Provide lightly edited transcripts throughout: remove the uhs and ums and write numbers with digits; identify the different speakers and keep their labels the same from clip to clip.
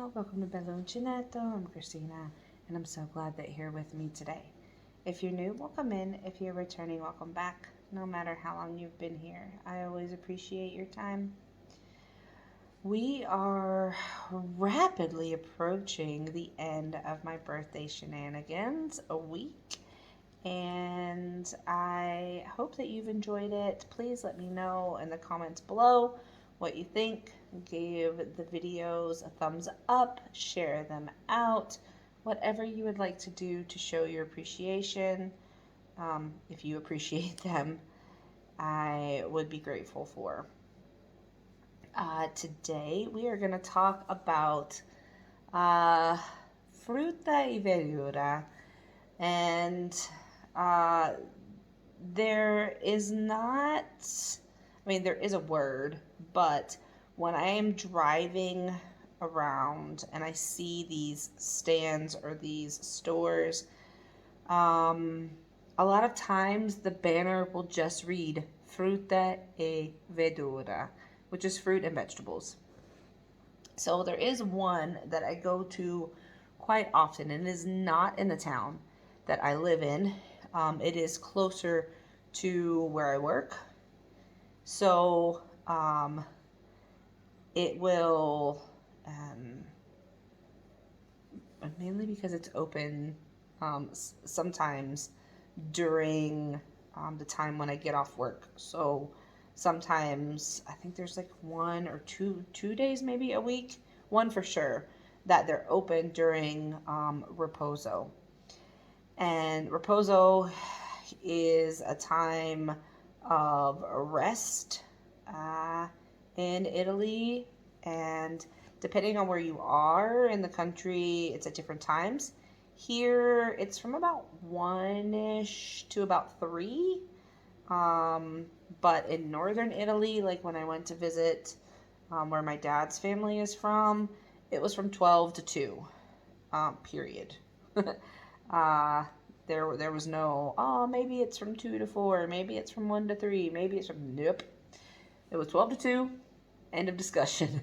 Speaker 1: Ciao, welcome to Bello Uncinetto. I'm Christina, and I'm so glad that you're here with me today. If you're new, welcome in. If you're returning, welcome back. No matter how long you've been here, I always appreciate your time. We are rapidly approaching the end of my birthday shenanigans, a week, and I hope that you've enjoyed it. Please let me know in the comments below what you think. Give the videos a thumbs up, share them out, whatever you would like to do to show your appreciation. If you appreciate them, I would be grateful for. Today we are going to talk about Frutta e Verdura, and there is not, there is a word, but when I am driving around and I see these stands or these stores, a lot of times the banner will just read Frutta e Verdura, which is fruit and vegetables. So there is one that I go to quite often, and it is not in the town that I live in. It is closer to where I work. So it will, mainly because it's open sometimes during the time when I get off work. So sometimes I think there's like one or two days maybe a week, one for sure, that they're open during Riposo. And Riposo is a time of rest in Italy, and depending on where you are in the country, it's at different times. Here, it's from about 1-ish to about 3. But in northern Italy, like when I went to visit where my dad's family is from, it was from 12 to 2, period. There was no, maybe it's from 2 to 4, maybe it's from 1 to 3, maybe it's from, nope. It was 12 to 2, end of discussion.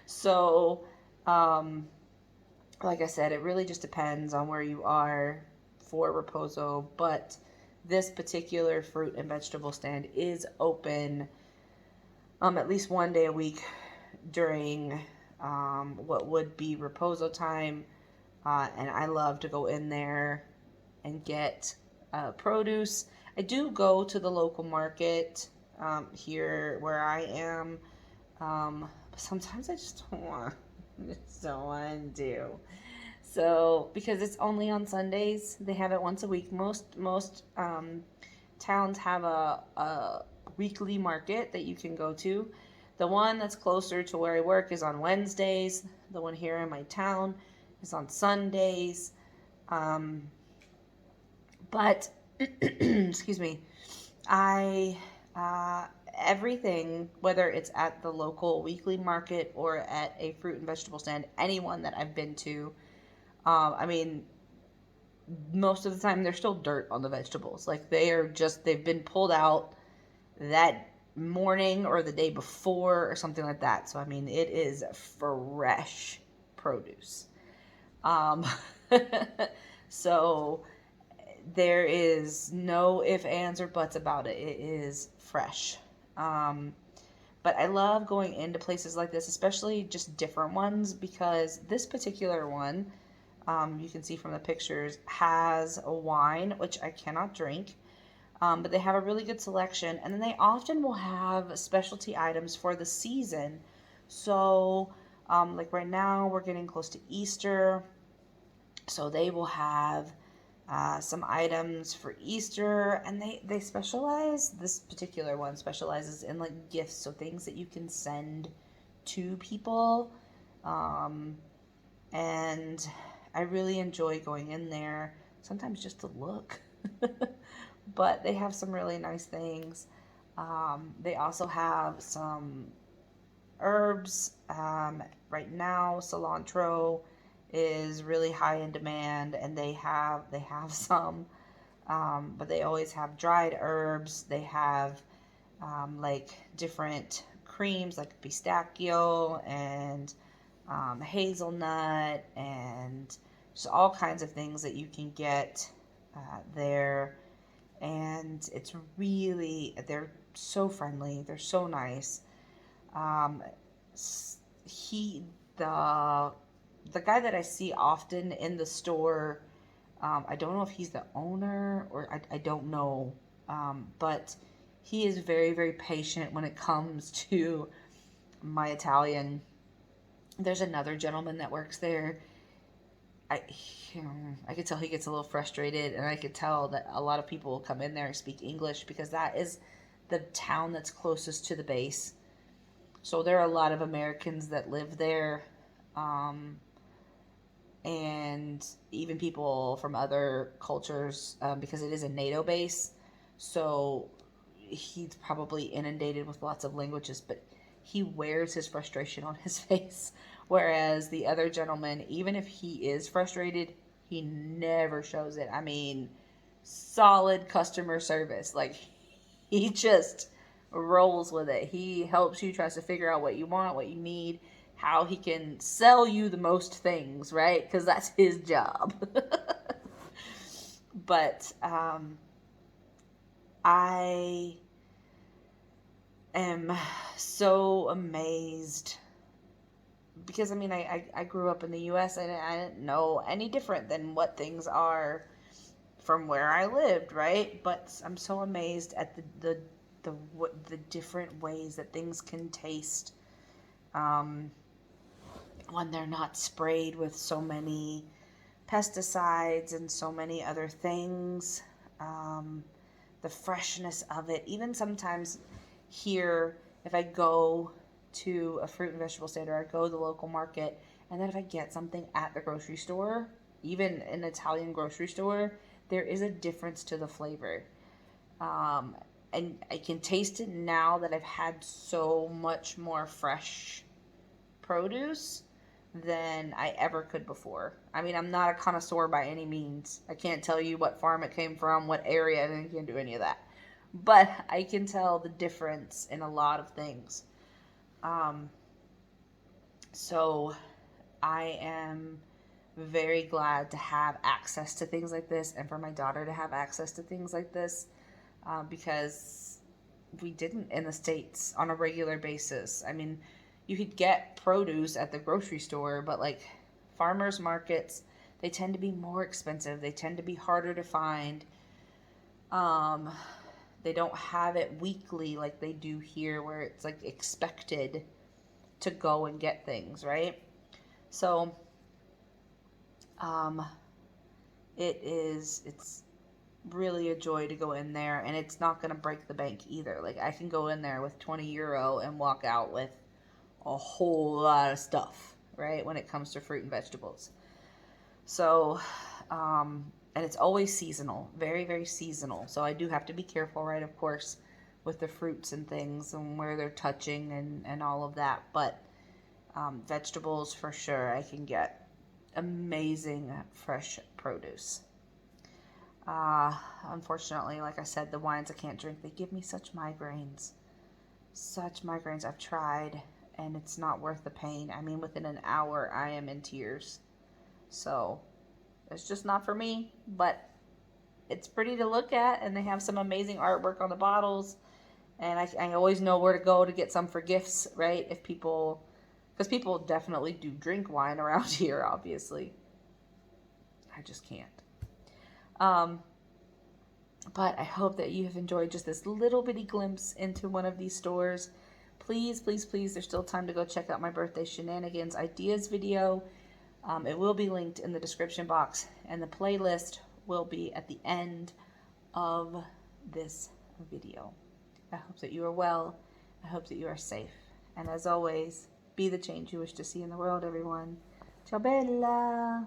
Speaker 1: So, like I said, it really just depends on where you are for Riposo, but this particular fruit and vegetable stand is open at least one day a week during what would be Riposo time, and I love to go in there and get produce. I do go to the local market here where I am, but sometimes I just don't want to. So, because it's only on Sundays, they have it once a week. Most towns have a weekly market that you can go to. The one that's closer to where I work is on Wednesdays. The one here in my town is on Sundays. But excuse me, everything, whether it's at the local weekly market or at a fruit and vegetable stand, anyone that I've been to, most of the time there's still dirt on the vegetables. Like they've been pulled out that morning or the day before or something like that. So, it is fresh produce. So there is no ifs, ands, or buts about it. It is fresh. But I love going into places like this, especially just different ones, because this particular one, you can see from the pictures, has a wine, which I cannot drink. But they have a really good selection, and then they often will have specialty items for the season. So, like right now, we're getting close to Easter, so they will have some items for Easter, and they specialize, this particular one specializes in like gifts, so things that you can send to people, and I really enjoy going in there, sometimes just to look. But they have some really nice things. They also have some herbs. Right now, cilantro is really high in demand, and they have some, but they always have dried herbs. They have like different creams like pistachio and hazelnut, and just all kinds of things that you can get there. And it's really, they're so friendly, they're so nice. Um, he, the the guy that I see often in the store, I don't know if he's the owner or I don't know, but he is very, very patient when it comes to my Italian. There's another gentleman that works there. I, I could tell he gets a little frustrated, and I could tell that a lot of people will come in there and speak English because that is the town that's closest to the base. So there are a lot of Americans that live there, um, and even people from other cultures, because it is a NATO base. So he's probably inundated with lots of languages, but he wears his frustration on his face. Whereas the other gentleman, even if he is frustrated, he never shows it. I mean, solid customer service. Like, he just rolls with it. He helps you, tries to figure out what you want, what you need, how he can sell you the most things, right? Because that's his job. But I am so amazed because I mean I grew up in the US and I didn't know any different than what things are from where I lived, right? But I'm so amazed at the different ways that things can taste um, when they're not sprayed with so many pesticides and so many other things. Um, the freshness of it, even sometimes here, if I go to a fruit and vegetable stand or I go to the local market, and then if I get something at the grocery store, even an Italian grocery store, there is a difference to the flavor. Um, and I can taste it now that I've had so much more fresh produce than I ever could before. I mean, I'm not a connoisseur by any means. I can't tell you what farm it came from, what area, and I can't do any of that. But I can tell the difference in a lot of things. Um, so I am very glad to have access to things like this and for my daughter to have access to things like this because we didn't in the States on a regular basis. I mean, you could get produce at the grocery store, but like farmers markets, they tend to be more expensive. They tend to be harder to find. Um, they don't have it weekly like they do here, where it's like expected to go and get things, right? So, um, it's really a joy to go in there, and it's not going to break the bank either. Like, I can go in there with €20 and walk out with a whole lot of stuff, right, when it comes to fruit and vegetables. So, and it's always seasonal, very, very seasonal. So I do have to be careful, right, of course, with the fruits and things and where they're touching and all of that. But vegetables, for sure, I can get amazing fresh produce. Unfortunately, like I said, the wines I can't drink, they give me such migraines. Such migraines. I've tried, and it's not worth the pain. I mean, within an hour, I am in tears. So, it's just not for me, but it's pretty to look at, and they have some amazing artwork on the bottles. And I always know where to go to get some for gifts, right? If people, because people definitely do drink wine around here, obviously. I just can't. But I hope that you have enjoyed just this little bitty glimpse into one of these stores. Please, please, please, there's still time to go check out my birthday shenanigans ideas video. It will be linked in the description box, and the playlist will be at the end of this video. I hope that you are well. I hope that you are safe. And as always, be the change you wish to see in the world, everyone. Ciao bella!